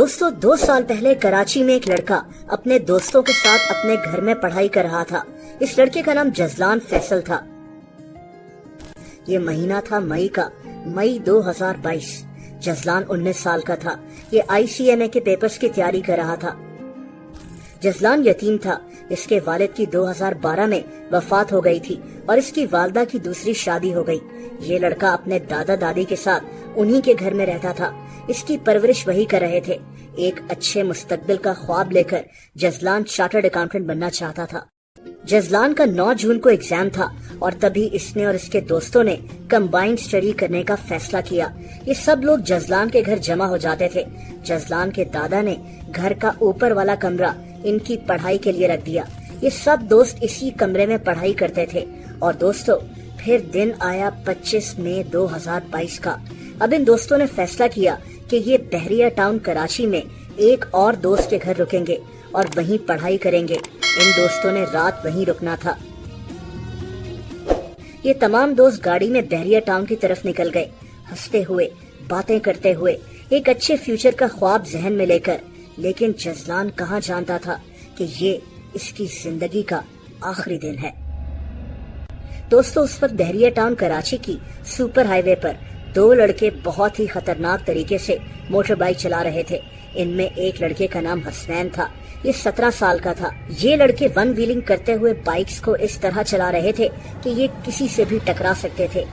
दोस्तों 2 साल पहले कराची में एक लड़का अपने दोस्तों के साथ अपने घर में पढ़ाई कर रहा था। इस लड़के का नाम जजलान फैसल था। ये महीना था मई का, मई 2022। जजलान 19 साल का था। ये ICMA के पेपर्स की तैयारी कर रहा था। जजलान यतीम था। इसके वालिद की 2012 में वफात हो गई थी और इसकी वालदा की दूसरी शादी हो गई। ये लड़का अपने दादा दादी के साथ उन्हीं के घर में रहता था। इसकी परवरिश वही कर रहे थे। एक अच्छे मुस्तकबिल का ख्वाब लेकर जजलान चार्टर्ड अकाउंटेंट बनना चाहता था। जजलान का 9 जून को एग्जाम था और तभी इसने और इसके दोस्तों ने कंबाइंड स्टडी करने का फैसला किया। ये सब लोग जजलान के घर जमा हो जाते थे। जजलान के दादा ने घर का ऊपर वाला कमरा इनकी पढ़ाई के लिए रख दिया। ये सब दोस्त इसी कमरे में पढ़ाई करते थे। और दोस्तों फिर दिन आया 25 मई 2022 का। अब इन दोस्तों ने फैसला किया कि ये बहरिया टाउन कराची में एक और दोस्त के घर रुकेंगे और वहीं पढ़ाई करेंगे। इन दोस्तों ने रात वहीं रुकना था। ये तमाम दोस्त गाड़ी में बहरिया टाउन की तरफ निकल गए, हंसते हुए, बातें करते हुए, एक अच्छे फ्यूचर का ख्वाब जहन में लेकर। लेकिन जजलान कहाँ जानता था कि ये इसकी जिंदगी का आखिरी दिन है। दोस्तों उस वक्त बहरिया टाउन कराची की सुपर हाईवे पर 2 लड़के बहुत ही खतरनाक तरीके से मोटर बाइक चला रहे थे। इनमें एक लड़के का नाम हसनैन था। ये 17 साल का था। ये लड़के वन व्हीलिंग करते हुए बाइक्स को इस तरह चला रहे थे कि ये किसी से भी टकरा सकते थे।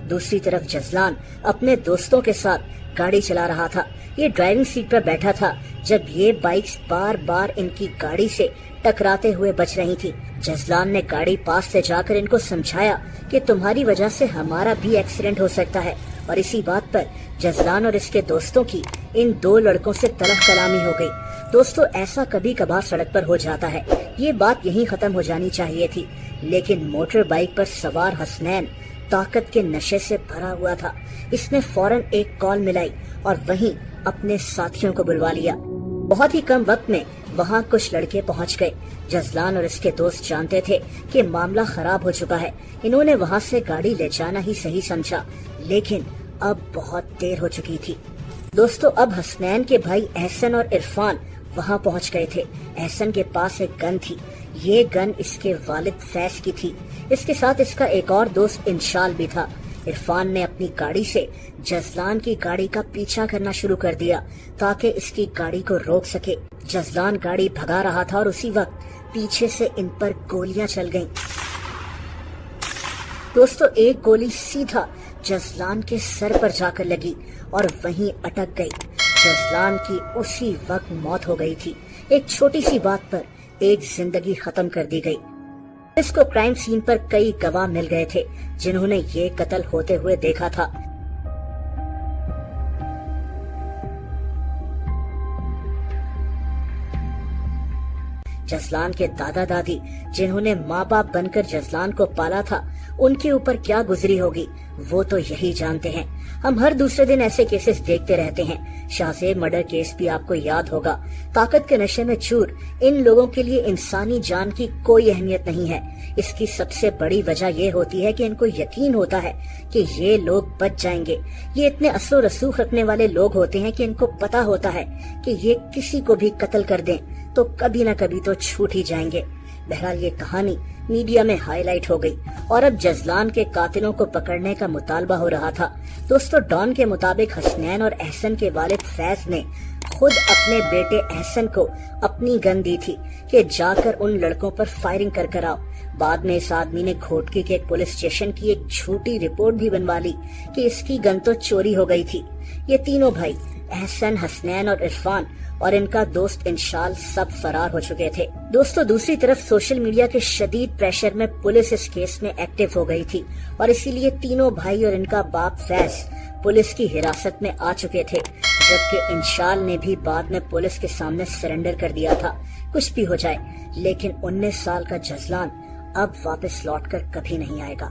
दूसरी तरफ जजलान अपने दोस्तों के साथ गाड़ी चला रहा था। ये ड्राइविंग सीट पर बैठा था जब ये बाइक्स बार बार इनकी गाड़ी से टकराते हुए बच रही थी। जजलान ने गाड़ी पास ले जाकर इनको समझाया कि तुम्हारी वजह से हमारा भी एक्सीडेंट हो सकता है। और इसी बात पर जजलान और इसके दोस्तों की इन 2 लड़कों से तलख कलामी हो गई। दोस्तों ऐसा कभी कभार सड़क पर हो जाता है। ये बात यहीं खत्म हो जानी चाहिए थी, लेकिन मोटर बाइक पर सवार हसनैन ताकत के नशे से भरा हुआ था। इसने फौरन एक कॉल मिलाई और वहीं अपने साथियों को बुलवा लिया। बहुत ही कम वक्त में वहाँ कुछ लड़के पहुँच गए। जजलान और इसके दोस्त जानते थे कि मामला खराब हो चुका है। इन्होंने वहाँ से गाड़ी ले जाना ही सही समझा, लेकिन अब बहुत देर हो चुकी थी। दोस्तों अब हसनैन के भाई एहसन और इरफान वहाँ पहुँच गए थे। एहसन के पास एक गन थी। ये गन इसके वालिद फैज की थी। इसके साथ इसका एक और दोस्त इंशाल भी था। इरफान ने अपनी गाड़ी से जजलान की गाड़ी का पीछा करना शुरू कर दिया ताकि इसकी गाड़ी को रोक सके। जजलान गाड़ी भगा रहा था और उसी वक्त पीछे से इन पर गोलियां चल गईं। दोस्तों एक गोली सीधा जजलान के सर पर जाकर लगी और वहीं अटक गई। जजलान की उसी वक्त मौत हो गई थी। एक छोटी सी बात पर एक जिंदगी खत्म कर दी गई। इसको क्राइम सीन पर कई गवाह मिल गए थे जिन्होंने ये कत्ल होते हुए देखा था। जजलान के दादा दादी जिन्होंने माँ बाप बनकर जजलान को पाला था, उनके ऊपर क्या गुजरी होगी वो तो यही जानते हैं। हम हर दूसरे दिन ऐसे केसेस देखते रहते हैं। शाहजेब मर्डर केस भी आपको याद होगा। ताकत के नशे में चूर इन लोगों के लिए इंसानी जान की कोई अहमियत नहीं है। इसकी सबसे बड़ी वजह ये होती है कि इनको यकीन होता है कि ये लोग बच जाएंगे। ये इतने असर रसूख रखने वाले लोग होते हैं कि इनको पता होता है कि ये किसी को भी कत्ल कर दें तो कभी न कभी तो छूट ही जाएंगे। बहरहाल ये कहानी मीडिया में हाईलाइट हो गई और अब जजलान के कातिलों को पकड़ने का मुतालबा हो रहा था। दोस्तों डॉन के मुताबिक हसनैन और एहसन के वालिद फैज ने खुद अपने बेटे एहसन को अपनी गन दी थी कि जाकर उन लड़कों पर फायरिंग कर आओ। बाद में इस आदमी ने घोटकी के एक पुलिस स्टेशन की एक झूठी रिपोर्ट भी बनवा ली कि इसकी गन तो चोरी हो गई थी। ये तीनों भाई एहसन, हसनैन और इरफान और इनका दोस्त इंशाल सब फरार हो चुके थे। दोस्तों दूसरी तरफ सोशल मीडिया के शदीद प्रेशर में पुलिस इस केस में एक्टिव हो गई थी और इसीलिए तीनों भाई और इनका बाप फैज पुलिस की हिरासत में आ चुके थे, जबकि इंशाल ने भी बाद में पुलिस के सामने सरेंडर कर दिया था। कुछ भी हो जाए, लेकिन 19 साल का जजलान अब वापस लौटकर कभी नहीं आएगा।